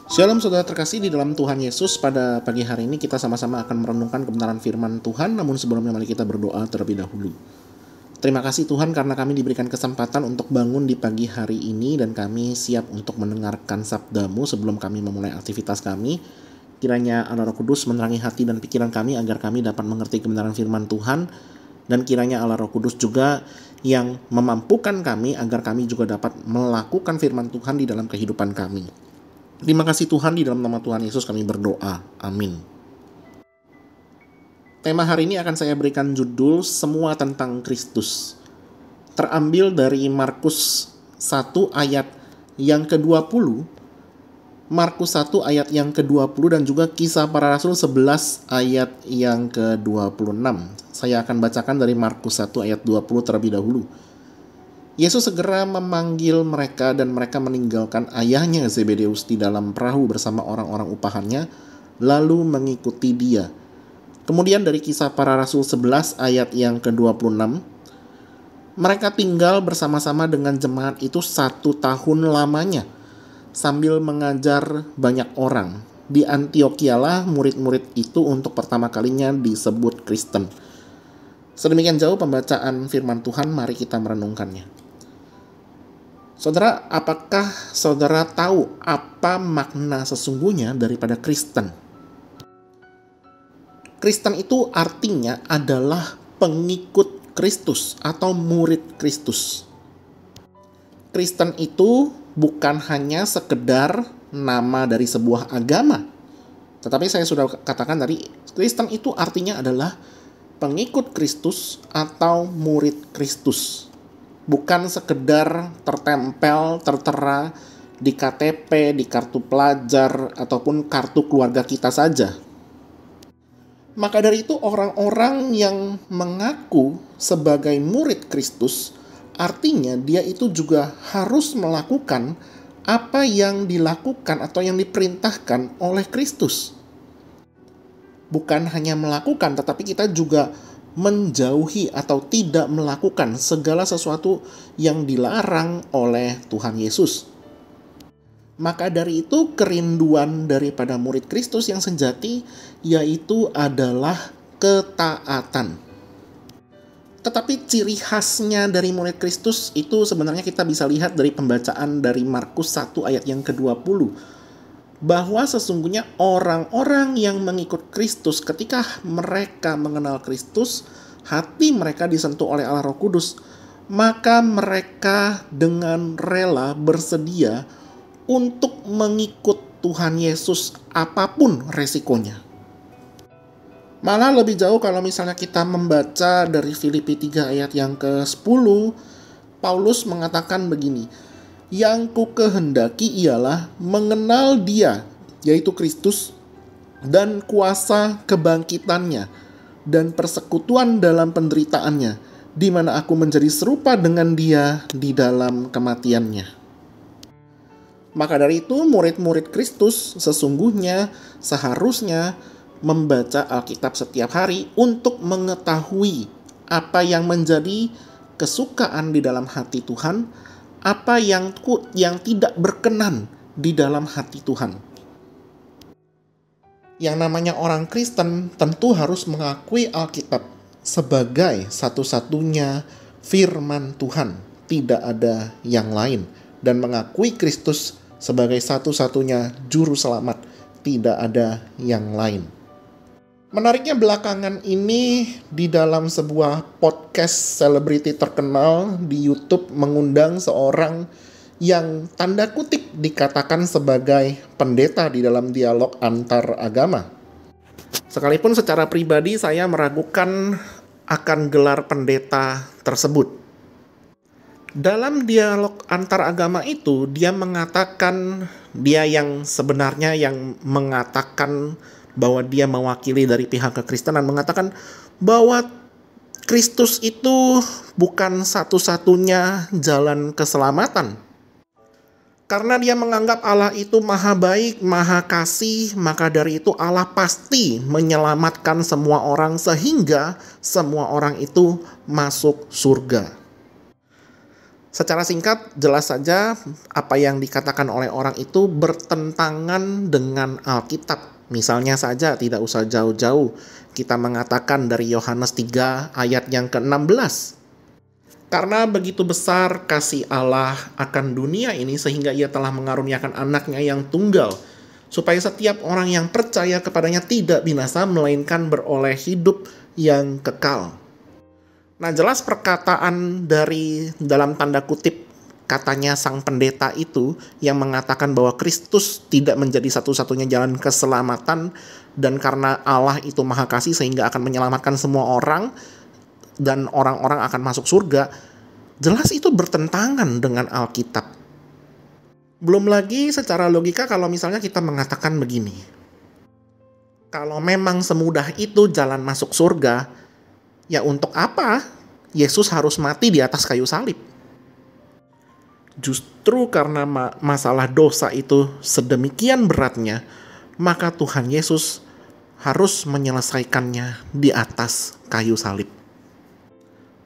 Shalom saudara terkasih di dalam Tuhan Yesus. Pada pagi hari ini kita sama-sama akan merenungkan kebenaran firman Tuhan. Namun sebelumnya mari kita berdoa terlebih dahulu. Terima kasih Tuhan karena kami diberikan kesempatan untuk bangun di pagi hari ini. Dan kami siap untuk mendengarkan sabda-Mu sebelum kami memulai aktivitas kami. Kiranya Allah Roh Kudus menerangi hati dan pikiran kami agar kami dapat mengerti kebenaran firman Tuhan. Dan kiranya Allah Roh Kudus juga yang memampukan kami agar kami juga dapat melakukan firman Tuhan di dalam kehidupan kami. Terima kasih Tuhan, di dalam nama Tuhan Yesus kami berdoa. Amin. Tema hari ini akan saya berikan judul Semua Tentang Kristus. Terambil dari Markus 1 ayat yang ke-20, Markus 1 ayat yang ke-20 dan juga Kisah Para Rasul 11 ayat yang ke-26. Saya akan bacakan dari Markus 1 ayat 20 terlebih dahulu. Yesus segera memanggil mereka dan mereka meninggalkan ayahnya Zebedeus di dalam perahu bersama orang-orang upahannya, lalu mengikuti dia. Kemudian dari Kisah Para Rasul 11 ayat yang ke-26, mereka tinggal bersama-sama dengan jemaat itu 1 tahun lamanya, sambil mengajar banyak orang. Di Antiochialah murid-murid itu untuk pertama kalinya disebut Kristen. Sedemikian jauh pembacaan firman Tuhan, mari kita merenungkannya. Saudara, apakah saudara tahu apa makna sesungguhnya daripada Kristen? Kristen itu artinya adalah pengikut Kristus atau murid Kristus. Kristen itu bukan hanya sekedar nama dari sebuah agama. Tetapi saya sudah katakan tadi, Kristen itu artinya adalah pengikut Kristus atau murid Kristus. Bukan sekedar tertempel, tertera di KTP, di kartu pelajar, ataupun kartu keluarga kita saja. Maka dari itu orang-orang yang mengaku sebagai murid Kristus, artinya dia itu juga harus melakukan apa yang dilakukan atau yang diperintahkan oleh Kristus. Bukan hanya melakukan, tetapi kita juga menjauhi atau tidak melakukan segala sesuatu yang dilarang oleh Tuhan Yesus. Maka dari itu kerinduan daripada murid Kristus yang sejati yaitu adalah ketaatan. Tetapi ciri khasnya dari murid Kristus itu sebenarnya kita bisa lihat dari pembacaan dari Markus 1 ayat yang ke-20. Bahwa sesungguhnya orang-orang yang mengikut Kristus ketika mereka mengenal Kristus, hati mereka disentuh oleh Allah Roh Kudus, maka mereka dengan rela bersedia untuk mengikut Tuhan Yesus apapun resikonya. Malah lebih jauh kalau misalnya kita membaca dari Filipi 3 ayat yang ke-10, Paulus mengatakan begini, yang ku kehendaki ialah mengenal dia, yaitu Kristus, dan kuasa kebangkitannya, dan persekutuan dalam penderitaannya, di mana aku menjadi serupa dengan dia di dalam kematiannya. Maka dari itu, murid-murid Kristus sesungguhnya seharusnya membaca Alkitab setiap hari untuk mengetahui apa yang menjadi kesukaan di dalam hati Tuhan, apa yang tidak berkenan di dalam hati Tuhan. Yang namanya orang Kristen tentu harus mengakui Alkitab sebagai satu-satunya firman Tuhan, tidak ada yang lain, dan mengakui Kristus sebagai satu-satunya juru selamat, tidak ada yang lain. Menariknya belakangan ini di dalam sebuah podcast selebriti terkenal di YouTube mengundang seorang yang tanda kutip dikatakan sebagai pendeta di dalam dialog antar agama. Sekalipun secara pribadi saya meragukan akan gelar pendeta tersebut. Dalam dialog antar agama itu dia mengatakan, dia yang sebenarnya yang mengatakan bahwa dia mewakili dari pihak kekristenan, mengatakan bahwa Kristus itu bukan satu-satunya jalan keselamatan. Karena dia menganggap Allah itu maha baik, maha kasih, maka dari itu Allah pasti menyelamatkan semua orang sehingga semua orang itu masuk surga. Secara singkat, jelas saja apa yang dikatakan oleh orang itu bertentangan dengan Alkitab. Misalnya saja, tidak usah jauh-jauh, kita mengatakan dari Yohanes 3 ayat yang ke-16. Karena begitu besar kasih Allah akan dunia ini sehingga ia telah mengaruniakan anaknya yang tunggal, supaya setiap orang yang percaya kepadanya tidak binasa, melainkan beroleh hidup yang kekal. Nah, jelas perkataan dari dalam tanda kutip katanya sang pendeta itu yang mengatakan bahwa Kristus tidak menjadi satu-satunya jalan keselamatan, dan karena Allah itu maha kasih sehingga akan menyelamatkan semua orang dan orang-orang akan masuk surga, jelas itu bertentangan dengan Alkitab. Belum lagi secara logika kalau misalnya kita mengatakan begini, kalau memang semudah itu jalan masuk surga, ya untuk apa Yesus harus mati di atas kayu salib? Justru karena masalah dosa itu sedemikian beratnya, maka Tuhan Yesus harus menyelesaikannya di atas kayu salib.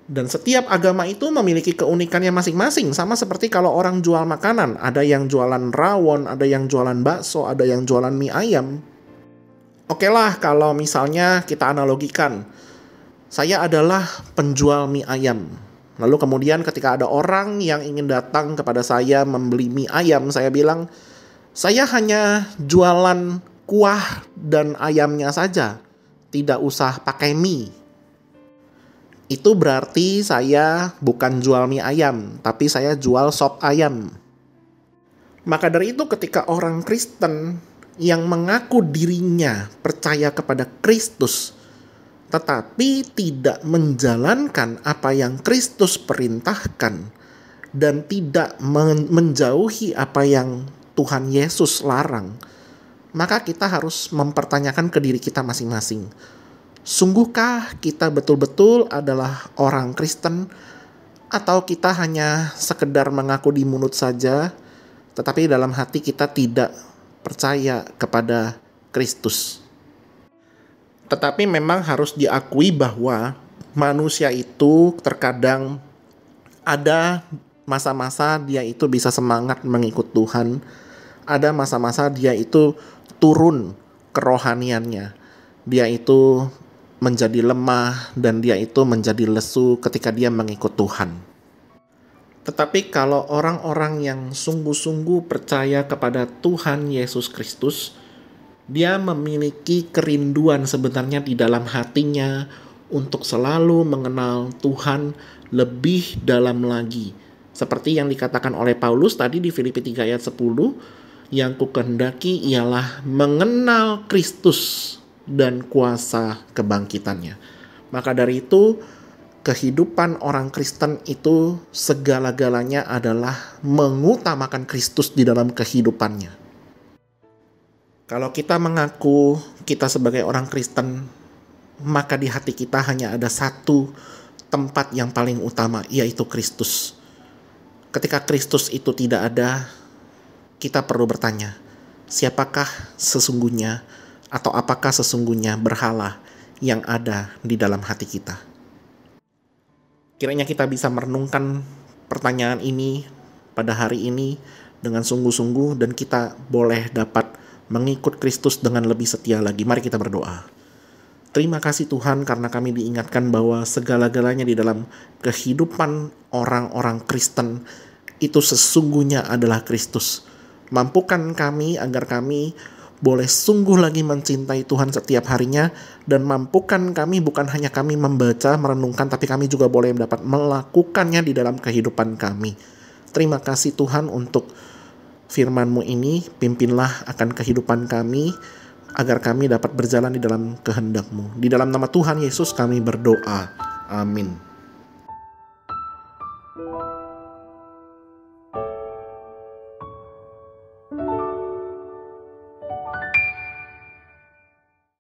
Dan setiap agama itu memiliki keunikannya masing-masing. Sama seperti kalau orang jual makanan. Ada yang jualan rawon, ada yang jualan bakso, ada yang jualan mie ayam. Oke lah kalau misalnya kita analogikan, saya adalah penjual mie ayam. Lalu kemudian ketika ada orang yang ingin datang kepada saya membeli mie ayam, saya bilang, saya hanya jualan kuah dan ayamnya saja, tidak usah pakai mie. Itu berarti saya bukan jual mie ayam, tapi saya jual sop ayam. Maka dari itu ketika orang Kristen yang mengaku dirinya percaya kepada Kristus, tetapi tidak menjalankan apa yang Kristus perintahkan, dan tidak menjauhi apa yang Tuhan Yesus larang, maka kita harus mempertanyakan ke diri kita masing-masing. Sungguhkah kita betul-betul adalah orang Kristen, atau kita hanya sekedar mengaku di mulut saja, tetapi dalam hati kita tidak percaya kepada Kristus? Tetapi memang harus diakui bahwa manusia itu terkadang ada masa-masa dia itu bisa semangat mengikut Tuhan, ada masa-masa dia itu turun kerohaniannya, dia itu menjadi lemah dan dia itu menjadi lesu ketika dia mengikut Tuhan. Tetapi kalau orang-orang yang sungguh-sungguh percaya kepada Tuhan Yesus Kristus, dia memiliki kerinduan sebenarnya di dalam hatinya untuk selalu mengenal Tuhan lebih dalam lagi. Seperti yang dikatakan oleh Paulus tadi di Filipi 3 ayat 10, yang kukehendaki ialah mengenal Kristus dan kuasa kebangkitannya. Maka dari itu, kehidupan orang Kristen itu segala-galanya adalah mengutamakan Kristus di dalam kehidupannya. Kalau kita mengaku kita sebagai orang Kristen, maka di hati kita hanya ada satu tempat yang paling utama, yaitu Kristus. Ketika Kristus itu tidak ada, kita perlu bertanya, siapakah sesungguhnya atau apakah sesungguhnya berhala yang ada di dalam hati kita? Kiranya kita bisa merenungkan pertanyaan ini pada hari ini dengan sungguh-sungguh, dan kita boleh dapat mengikut Kristus dengan lebih setia lagi. Mari kita berdoa. Terima kasih Tuhan karena kami diingatkan bahwa segala-galanya di dalam kehidupan orang-orang Kristen itu sesungguhnya adalah Kristus. Mampukan kami agar kami boleh sungguh lagi mencintai Tuhan setiap harinya, dan mampukan kami bukan hanya kami membaca, merenungkan, tapi kami juga boleh dapat melakukannya di dalam kehidupan kami. Terima kasih Tuhan untuk firman-Mu ini, pimpinlah akan kehidupan kami, agar kami dapat berjalan di dalam kehendak-Mu. Di dalam nama Tuhan Yesus kami berdoa. Amin.